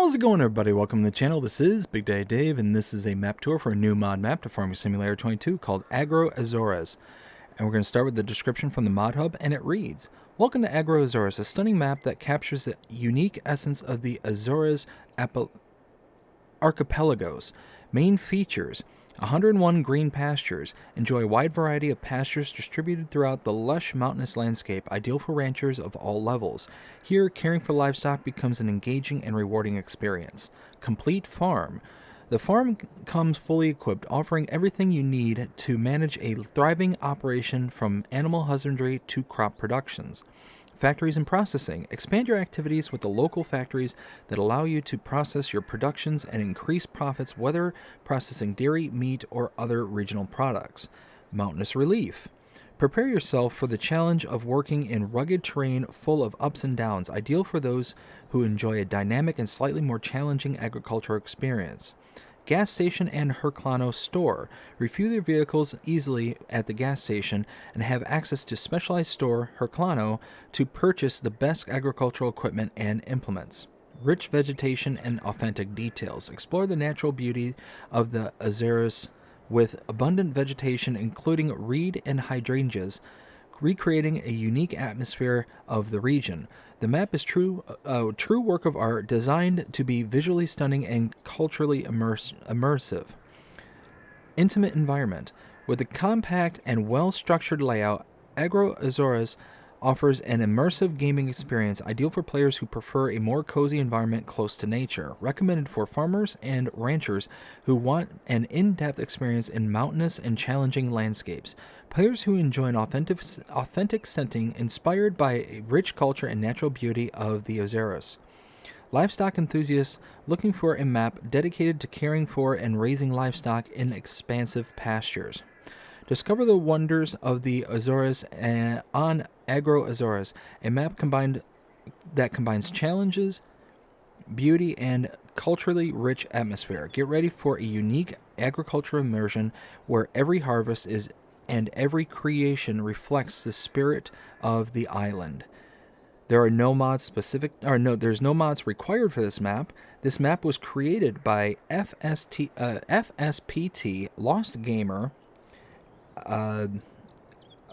How's it going, everybody? Welcome to the channel. This is Big Daddy Dave, and this is a map tour for a new mod map to Farming Simulator 22 called Agro Azores. And we're going to start with the description from the mod hub, and it reads, "Welcome to Agro Azores, a stunning map that captures the unique essence of the Azores archipelagos. Main features: 101 green pastures. Enjoy a wide variety of pastures distributed throughout the lush mountainous landscape, ideal for ranchers of all levels. Here, caring for livestock becomes an engaging and rewarding experience. Complete farm. The farm comes fully equipped, offering everything you need to manage a thriving operation from animal husbandry to crop productions. Factories and processing. Expand your activities with the local factories that allow you to process your productions and increase profits, whether processing dairy, meat, or other regional products. Mountainous relief. Prepare yourself for the challenge of working in rugged terrain full of ups and downs, ideal for those who enjoy a dynamic and slightly more challenging agricultural experience. Gas station and Herclano store. Refuel your vehicles easily at the gas station and have access to specialized store, Herclano, to purchase the best agricultural equipment and implements. Rich vegetation and authentic details. Explore the natural beauty of the Azores with abundant vegetation including reed and hydrangeas, recreating a unique atmosphere of the region. The map is a true work of art designed to be visually stunning and culturally immersive. Intimate environment. With a compact and well-structured layout, Agro Azores offers an immersive gaming experience ideal for players who prefer a more cozy environment close to nature. Recommended for farmers and ranchers who want an in-depth experience in mountainous and challenging landscapes. Players who enjoy an authentic setting inspired by a rich culture and natural beauty of the Azores. Livestock enthusiasts looking for a map dedicated to caring for and raising livestock in expansive pastures. Discover the wonders of the Azores on Agro Azores, a map that combines challenges, beauty, and culturally rich atmosphere. Get ready for a unique agricultural immersion where every harvest and every creation reflects the spirit of the island. There's no mods required for this map. This map was created by FSPT, Lostgamer,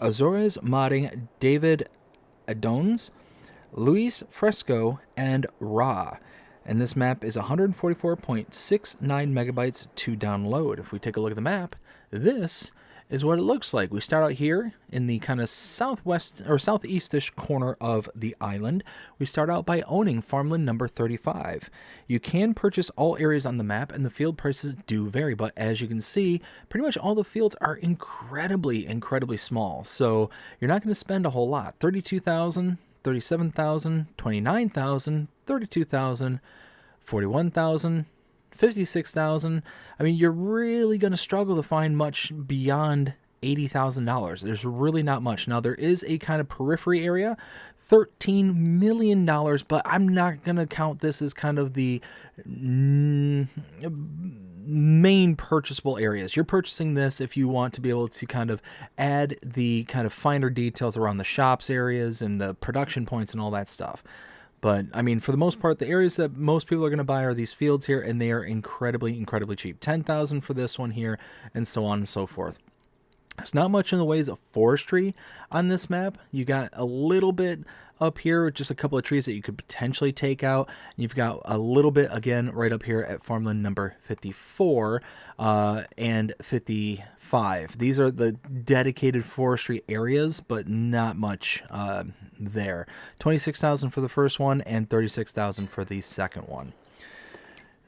Azores Modding, David Adones, Luis Fresco, and Ra. And this map is 144.69 megabytes to download. If we take a look at the map, this is what it looks like. We start out here in the kind of southwest or southeastish corner of the island. We start out by owning farmland number 35. You can purchase all areas on the map, and the field prices do vary, but as you can see, pretty much all the fields are incredibly small. So you're not going to spend a whole lot. 32,000, 37,000, 29,000, 32,000, 41,000, 56,000. I mean, you're really going to struggle to find much beyond $80,000. There's really not much. Now, there is a kind of periphery area, $13 million, but I'm not going to count this as kind of the main purchasable areas. You're purchasing this if you want to be able to kind of add the kind of finer details around the shops areas and the production points and all that stuff. But, I mean, for the most part, the areas that most people are going to buy are these fields here, and they are incredibly cheap. $10,000 for this one here, and so on and so forth. There's not much in the ways of forestry on this map. You got a little bit up here with just a couple of trees that you could potentially take out. You've got a little bit, again, right up here at farmland number 54 and 55. These are the dedicated forestry areas, but not much there. 26,000 for the first one and 36,000 for the second one.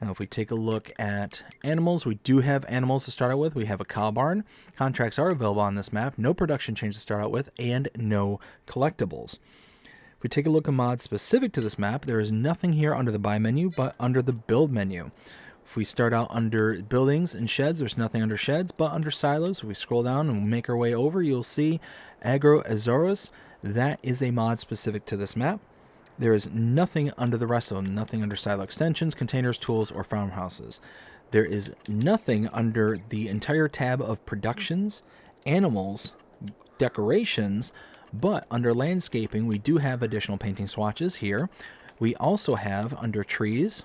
Now, if we take a look at animals, we do have animals to start out with. We have a cow barn. Contracts are available on this map. No production change to start out with, and no collectibles. If we take a look at mods specific to this map, there is nothing here under the buy menu, but under the build menu. If we start out under buildings and sheds, there's nothing under sheds, but under silos. If we scroll down and make our way over, you'll see Agro Azores. That is a mod specific to this map. There is nothing under the rest of them, nothing under silo extensions, containers, tools, or farmhouses. There is nothing under the entire tab of productions, animals, decorations, but under landscaping, we do have additional painting swatches here. We also have under trees,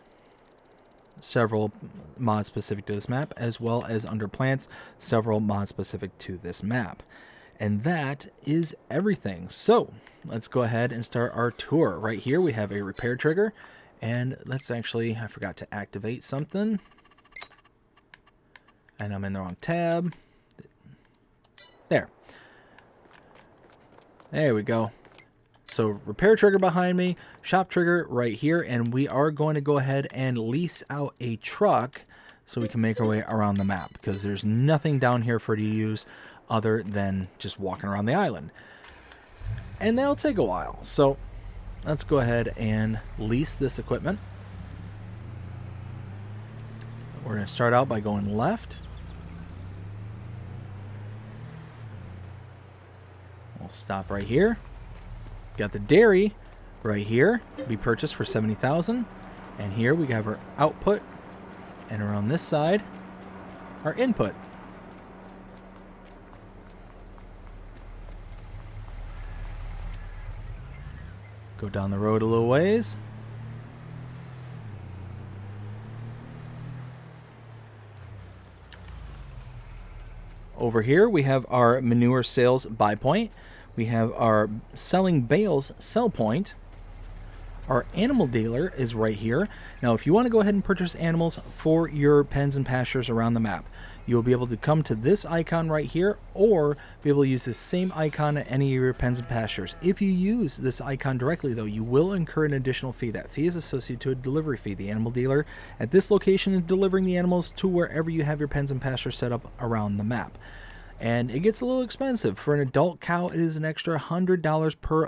several mods specific to this map, as well as under plants, several mods specific to this map. And that is everything. So let's go ahead and start our tour. Right here we have a repair trigger, and let's actually, I forgot to activate something, and I'm in the wrong tab. There we go. So repair trigger behind me, shop trigger right here, and we are going to go ahead and lease out a truck so we can make our way around the map, because there's nothing down here for you to use other than just walking around the island. And that'll take a while. So let's go ahead and lease this equipment. We're going to start out by going left. We'll stop right here. Got the dairy right here, be purchased for $70,000, and here we have our output, and around this side, our input. Go down the road a little ways. Over here we have our manure sales buy point. We have our selling bales sell point. Our animal dealer is right here. Now, if you want to go ahead and purchase animals for your pens and pastures around the map, you'll be able to come to this icon right here, or be able to use the same icon at any of your pens and pastures. If you use this icon directly, though, you will incur an additional fee. That fee is associated to a delivery fee. The animal dealer at this location is delivering the animals to wherever you have your pens and pastures set up around the map. And it gets a little expensive. For an adult cow, it is an extra $100 per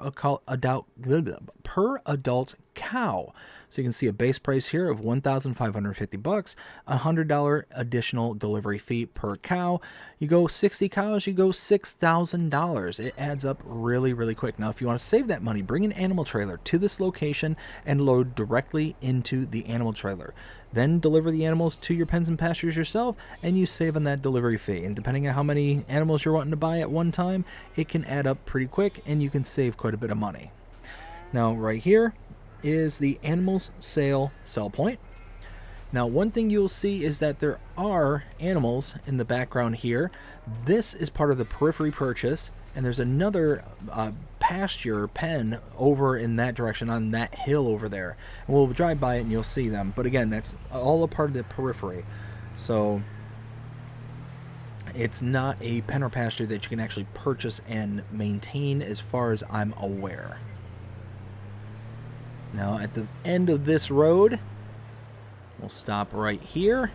adult cow. So you can see a base price here of $1,550, $100 additional delivery fee per cow. You go 60 cows, you go $6,000. It adds up really, really quick. Now, if you want to save that money, bring an animal trailer to this location and load directly into the animal trailer. Then deliver the animals to your pens and pastures yourself, and you save on that delivery fee. And depending on how many animals you're wanting to buy at one time, it can add up pretty quick, and you can save quite a bit of money. Now, right here is the animals sell point. Now, one thing you'll see is that there are animals in the background here. This is part of the periphery purchase, and there's another pasture pen over in that direction on that hill over there. And we'll drive by it and you'll see them. But again, that's all a part of the periphery. So it's not a pen or pasture that you can actually purchase and maintain as far as I'm aware. Now, at the end of this road, we'll stop right here.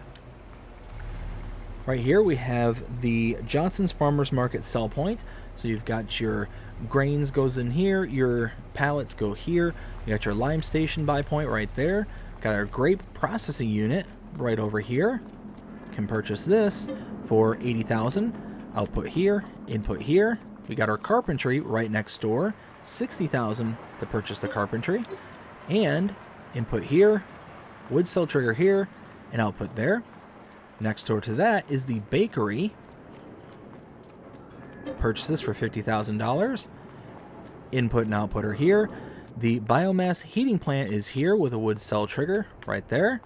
Right here we have the Johnson's Farmers Market sell point. So you've got your grains goes in here, your pallets go here. You got your lime station buy point right there. Got our grape processing unit right over here. Can purchase this for $80,000. Output here, input here. We got our carpentry right next door, $60,000 to purchase the carpentry. And input here, wood cell trigger here, and output there. Next door to that is the bakery. Purchase this for $50,000. Input and output are here. The biomass heating plant is here with a wood cell trigger right there.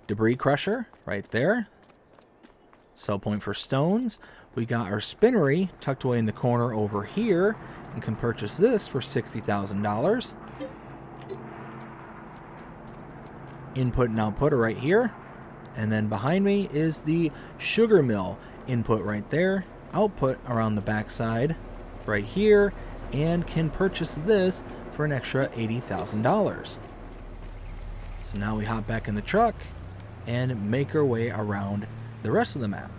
Debris crusher right there. Sell point for stones. We got our spinnery tucked away in the corner over here, and can purchase this for $60,000. Input and output are right here. And then behind me is the sugar mill. Input right there, output around the backside right here, and can purchase this for an extra $80,000. So now we hop back in the truck and make our way around the rest of the map.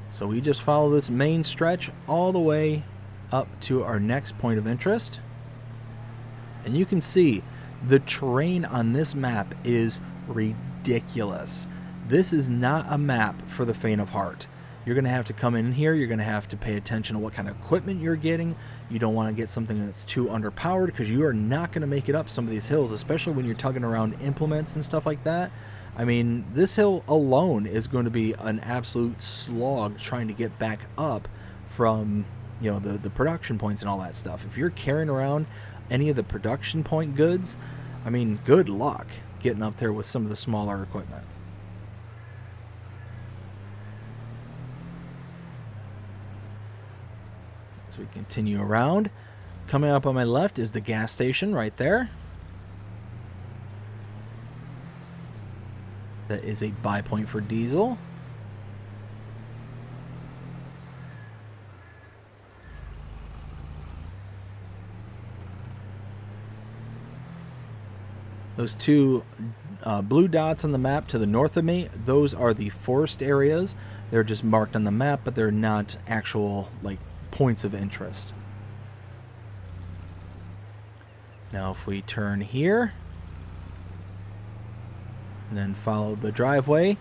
So we just follow this main stretch all the way up to our next point of interest. And you can see the terrain on this map is ridiculous. This is not a map for the faint of heart. You're going to have to come in here. You're going to have to pay attention to what kind of equipment you're getting. You don't want to get something that's too underpowered, because you are not going to make it up some of these hills, especially when you're tugging around implements and stuff like that. I mean, this hill alone is going to be an absolute slog trying to get back up from, you know, the production points and all that stuff. If you're carrying around any of the production point goods, I mean, good luck getting up there with some of the smaller equipment. So we continue around. Coming up on my left is the gas station right there. That is a buy point for diesel. Those two blue dots on the map to the north of me, those are the forest areas. They're just marked on the map, but they're not actual like points of interest. Now if we turn here and then follow the driveway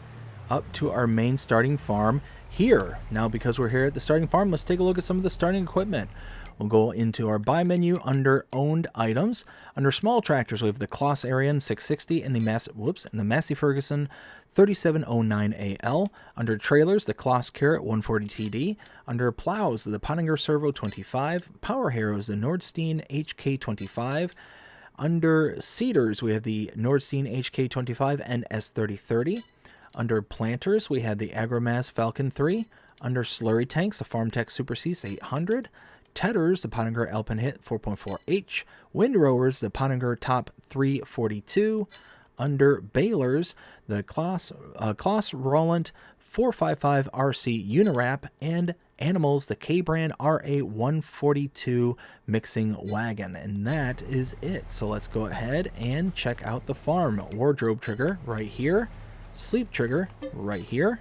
up to our main starting farm here. Now because we're here at the starting farm, let's take a look at some of the starting equipment. We'll go into our buy menu under owned items. Under small tractors, we have the Kloss Arian 660 and the Massey Ferguson 3709AL. Under trailers, the Kloss Carrot 140TD. Under plows, the Pottinger Servo 25. Power harrows, the Nordstein HK25. Under seeders, we have the Nordstein HK25 and S3030. Under planters, we have the Agromass Falcon 3. Under slurry tanks, the FarmTech Super Cease 800. Tedders, the Pottinger Alpenhit 4.4H. Windrowers, the Pottinger Top 342. Under balers, the Kloss Roland 455 RC Unirap. And animals, the K-Brand RA 142 mixing wagon. And that is it. So let's go ahead and check out the farm. Wardrobe trigger right here. Sleep trigger right here.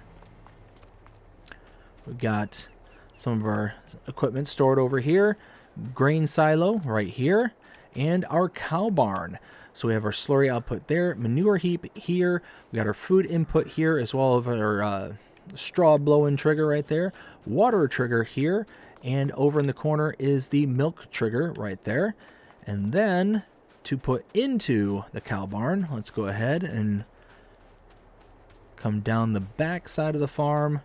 We've got some of our equipment stored over here. Grain silo right here. And our cow barn. So we have our slurry output there. Manure heap here. We got our food input here, as well as our straw blow-in trigger right there. Water trigger here. And over in the corner is the milk trigger right there. And then to put into the cow barn, let's go ahead and come down the back side of the farm.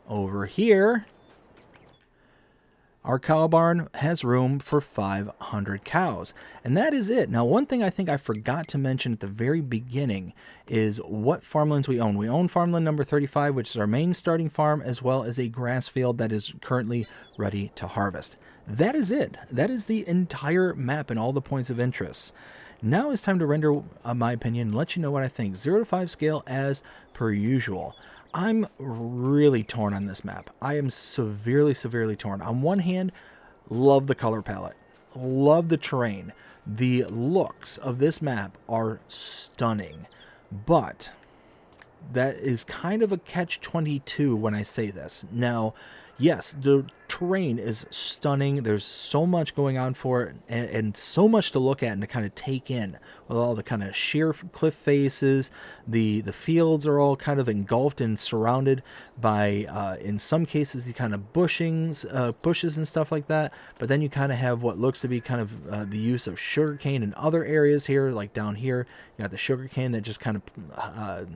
Over here, our cow barn has room for 500 cows. And that is it. Now, one thing I think I forgot to mention at the very beginning is what farmlands we own. We own farmland number 35, which is our main starting farm, as well as a grass field that is currently ready to harvest. That is it. That is the entire map and all the points of interest. Now it's time to render my opinion and let you know what I think. 0 to 5 scale as per usual. I'm really torn on this map. I am severely torn. On one hand, love the color palette. Love the terrain. The looks of this map are stunning. But that is kind of a catch-22 when I say this. Now, yes, the terrain is stunning. There's so much going on for it and so much to look at and to kind of take in with all the kind of sheer cliff faces. The fields are all kind of engulfed and surrounded by, in some cases, the kind of bushes and stuff like that. But then you kind of have what looks to be kind of the use of sugarcane in other areas here, like down here. You got the sugarcane that just kind of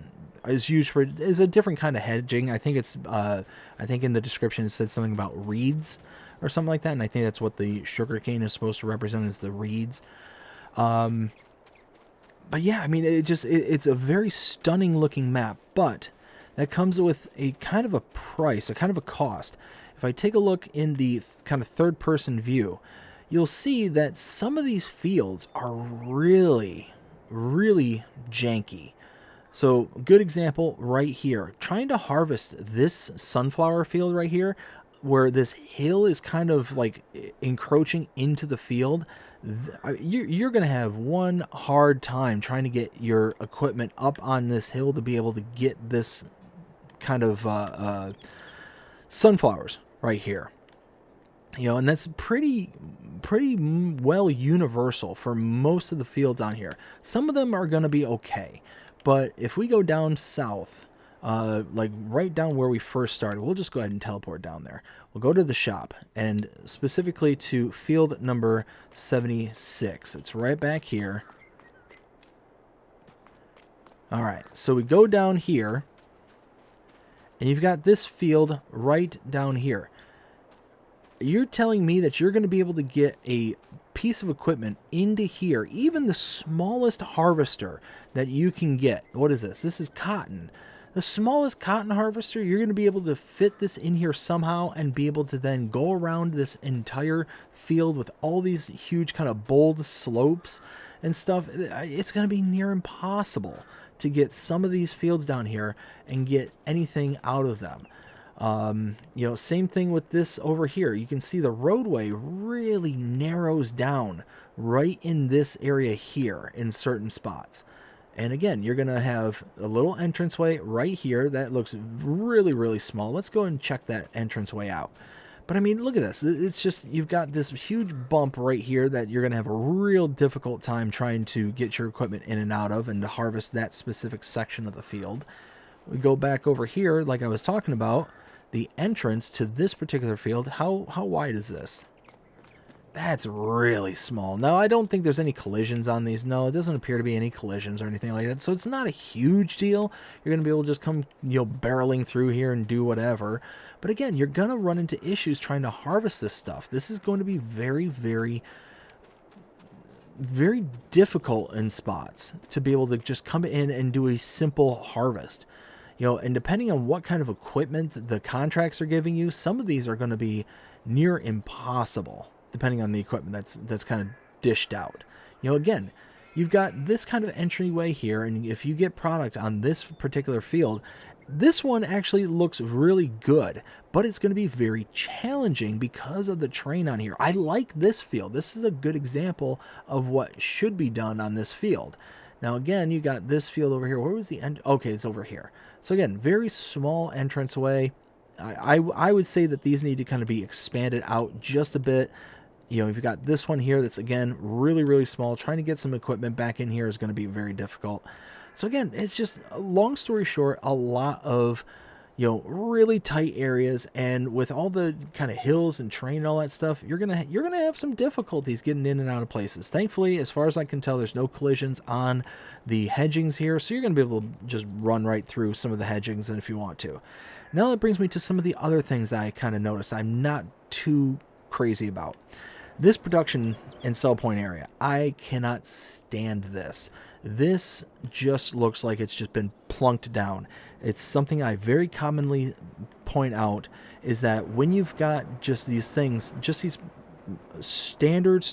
is used for is a different kind of hedging. I think it's I think in the description it said something about reeds or something like that, and I think that's what the sugarcane is supposed to represent, is the reeds. But yeah, I mean, it's a very stunning looking map, but that comes with a kind of a price, a kind of a cost. If I take a look in the kind of third person view, you'll see that some of these fields are really janky. So, good example right here. Trying to harvest this sunflower field right here, where this hill is kind of like encroaching into the field, you're going to have one hard time trying to get your equipment up on this hill to be able to get this kind of sunflowers right here. You know, and that's pretty well universal for most of the fields on here. Some of them are going to be okay. But if we go down south, like right down where we first started, we'll just go ahead and teleport down there. We'll go to the shop, and specifically to field number 76. It's right back here. All right, so we go down here, and you've got this field right down here. You're telling me that you're going to be able to get a piece of equipment into here, even the smallest harvester that you can get. What is this? This is cotton. The smallest cotton harvester, you're going to be able to fit this in here somehow and be able to then go around this entire field with all these huge kind of bold slopes and stuff. It's going to be near impossible to get some of these fields down here and get anything out of them. You know, same thing with this over here. You can see the roadway really narrows down right in this area here in certain spots. And again, you're going to have a little entranceway right here that looks really, really small. Let's go and check that entranceway out. But I mean, look at this. It's just, you've got this huge bump right here that you're going to have a real difficult time trying to get your equipment in and out of and to harvest that specific section of the field. We go back over here, like I was talking about, the entrance to this particular field. How wide is this? That's really small. Now, I don't think there's any collisions on these. No, it doesn't appear to be any collisions or anything like that. So it's not a huge deal. You're going to be able to just come, you know, barreling through here and do whatever. But again, you're going to run into issues trying to harvest this stuff. This is going to be very, very, very difficult in spots to be able to just come in and do a simple harvest. You know, and depending on what kind of equipment the contracts are giving you, some of these are going to be near impossible, depending on the equipment that's kind of dished out. You know, again, you've got this kind of entryway here, and if you get product on this particular field, this one actually looks really good, but it's going to be very challenging because of the terrain on here. I like this field. This is a good example of what should be done on this field. Now, again, you got this field over here. Where was the end? Okay, it's over here. So again, very small entranceway. I would say that these need to kind of be expanded out just a bit. You know, if you've got this one here that's, again, really, really small, trying to get some equipment back in here is going to be very difficult. So again, it's just, long story short, a lot of, you know, really tight areas, and with all the kind of hills and terrain and all that stuff, you're gonna have some difficulties getting in and out of places. Thankfully, as far as I can tell, there's no collisions on the hedgings here, so you're gonna be able to just run right through some of the hedgings, and if you want to. Now that brings me to some of the other things that I kind of noticed I'm not too crazy about. This production and sell point area, I cannot stand this. This just looks like it's just been plunked down. It's something I very commonly point out, is that when you've got just these things, just these standard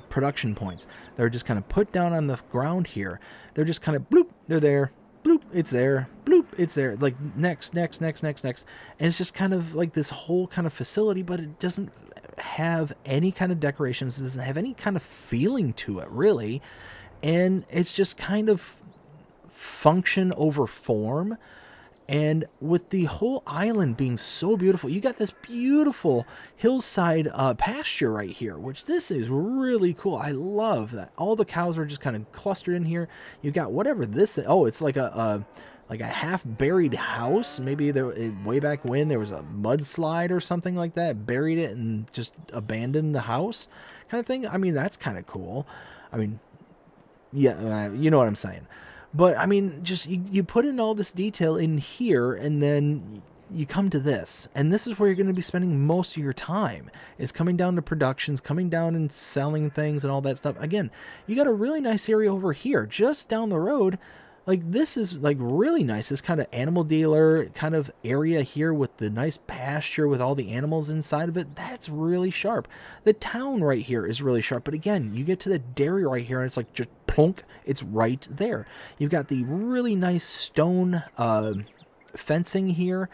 production points that are just kind of put down on the ground here, they're just kind of bloop, they're there, bloop, it's there, bloop, it's there, like next, and it's just kind of like this whole kind of facility, but it doesn't have any kind of decorations, it doesn't have any kind of feeling to it, really, and it's just kind of function over form. And with the whole island being so beautiful, you got this beautiful hillside pasture right here, which this is really cool. I love that all the cows are just kind of clustered in here. You got whatever this is. Oh, it's like a half buried house. Maybe there, way back when there was a mudslide or something like that, buried it and just abandoned the house kind of thing. I mean, that's kind of cool. I mean, yeah, you know what I'm saying. But, I mean, just you put in all this detail in here, and then you come to this. And this is where you're going to be spending most of your time, is coming down to productions, coming down and selling things and all that stuff. Again, you got a really nice area over here, just down the road. Like, this is, like, really nice. This kind of animal dealer kind of area here with the nice pasture with all the animals inside of it. That's really sharp. The town right here is really sharp. But again, you get to the dairy right here, and it's like just plunk. It's right there. You've got the really nice stone fencing here.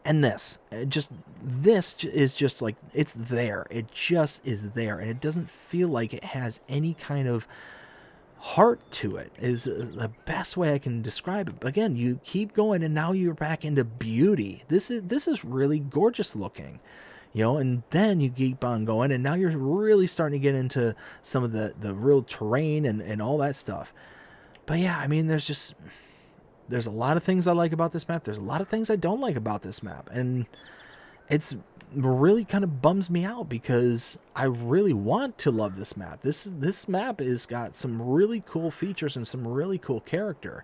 And this is just like, it's there. It just is there. And it doesn't feel like it has any kind of heart to it, is the best way I can describe it. Again, you keep going, and now you're back into beauty. This is really gorgeous looking, you know, and then you keep on going, and now you're really starting to get into some of the real terrain and all that stuff. But yeah, I mean, there's a lot of things I like about this map. There's a lot of things I don't like about this map, and it's really kind of bums me out because I really want to love this map. This map has got some really cool features and some really cool character,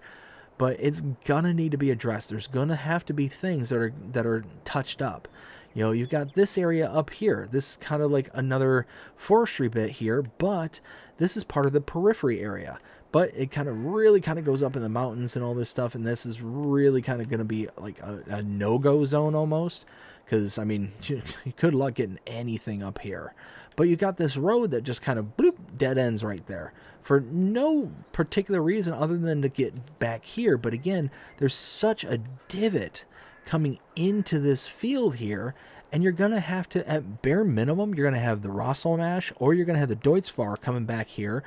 but it's gonna need to be addressed. There's gonna have to be things that are touched up. You know, you've got this area up here. This is kind of like another forestry bit here, but this is part of the periphery area. But it kind of really kind of goes up in the mountains and all this stuff, and this is really kind of going to be like a no-go zone almost, because, I mean, you could luck getting anything up here. But you got this road that just kind of bloop, dead ends right there for no particular reason other than to get back here. But again, there's such a divot coming into this field here, and you're going to have to, at bare minimum, you're going to have the Rosselmash or you're going to have the Deutzfahr coming back here.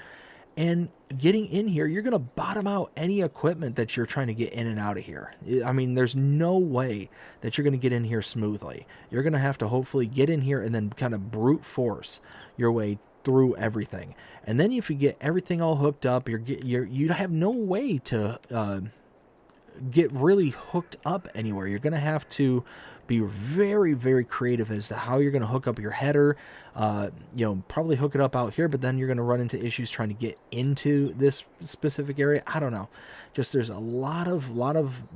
And getting in here, you're going to bottom out any equipment that you're trying to get in and out of here. I mean, there's no way that you're going to get in here smoothly. You're going to have to hopefully get in here and then kind of brute force your way through everything. And then if you get everything all hooked up, you have no way to get really hooked up anywhere. You're going to have to be very, very creative as to how you're going to hook up your header. Probably hook it up out here, but then you're going to run into issues trying to get into this specific area. I don't know. Just there's a lot of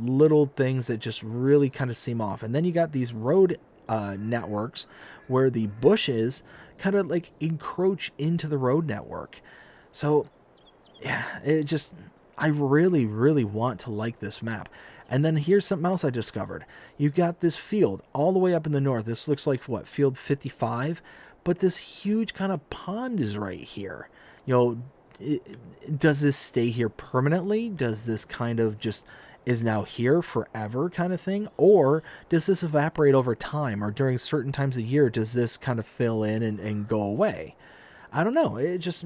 little things that just really kind of seem off. And then you got these road networks where the bushes kind of like encroach into the road network. So yeah, I really, really want to like this map. And then here's something else I discovered. You've got this field all the way up in the north. This looks like, what, field 55? But this huge kind of pond is right here. Does this stay here permanently? Does this kind of just is now here forever kind of thing? Or does this evaporate over time? Or during certain times of year, does this kind of fill in and go away? I don't know. It just...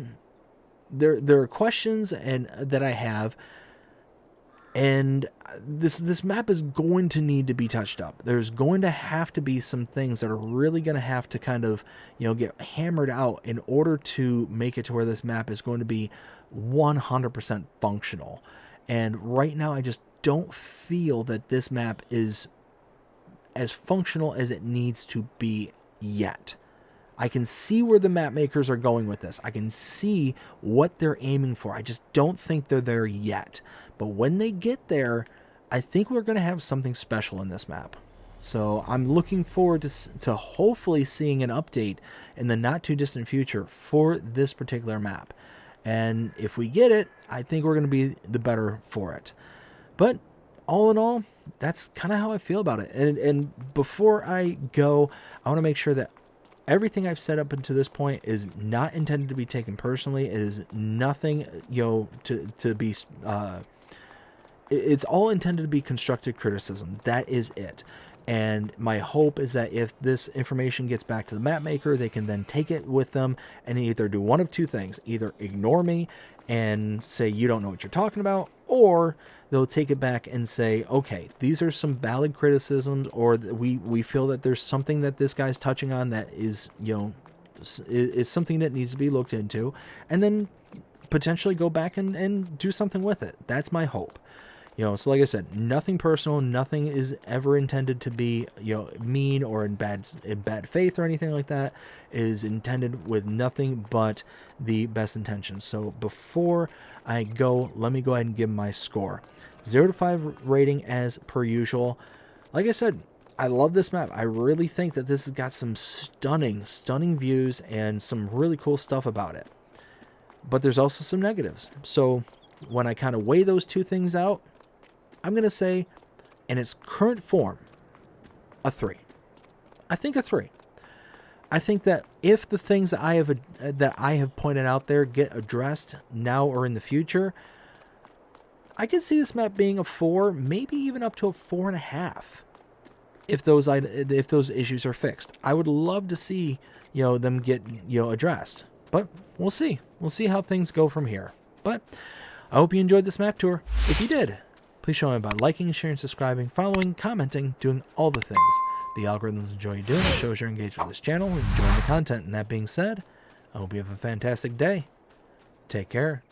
There are questions that I have, and this map is going to need to be touched up. There's going to have to be some things that are really going to have to kind of, get hammered out in order to make it to where this map is going to be 100% functional. And right now, I just don't feel that this map is as functional as it needs to be yet. I can see where the map makers are going with this. I can see what they're aiming for. I just don't think they're there yet. But when they get there, I think we're going to have something special in this map. So I'm looking forward to hopefully seeing an update in the not too distant future for this particular map. And if we get it, I think we're going to be the better for it. But all in all, that's kind of how I feel about it. And before I go, I want to make sure that everything I've said up until this point is not intended to be taken personally. It is nothing, to be... it's all intended to be constructive criticism. That is it. And my hope is that if this information gets back to the map maker, they can then take it with them and either do one of two things. Either ignore me and say you don't know what you're talking about, or they'll take it back and say, okay, these are some valid criticisms, or we feel that there's something that this guy's touching on that is, is something that needs to be looked into, and then potentially go back and do something with it. That's my hope. So like I said, nothing personal, nothing is ever intended to be, mean or in bad faith or anything like that. It is intended with nothing but the best intentions. So before I go, let me go ahead and give my score. 0 to 5 rating as per usual. Like I said, I love this map. I really think that this has got some stunning views and some really cool stuff about it. But there's also some negatives. So when I kind of weigh those two things out, I'm going to say, in its current form, a 3. I think a 3. I think that if the things that I have pointed out there get addressed now or in the future, I can see this map being a 4, maybe even up to a 4.5. If those issues are fixed, I would love to see them get addressed. But we'll see. We'll see how things go from here. But I hope you enjoyed this map tour. If you did, please show me by liking, sharing, subscribing, following, commenting, doing all the things the algorithms enjoy you doing. It shows you're engaged with this channel and enjoying the content. And that being said, I hope you have a fantastic day. Take care.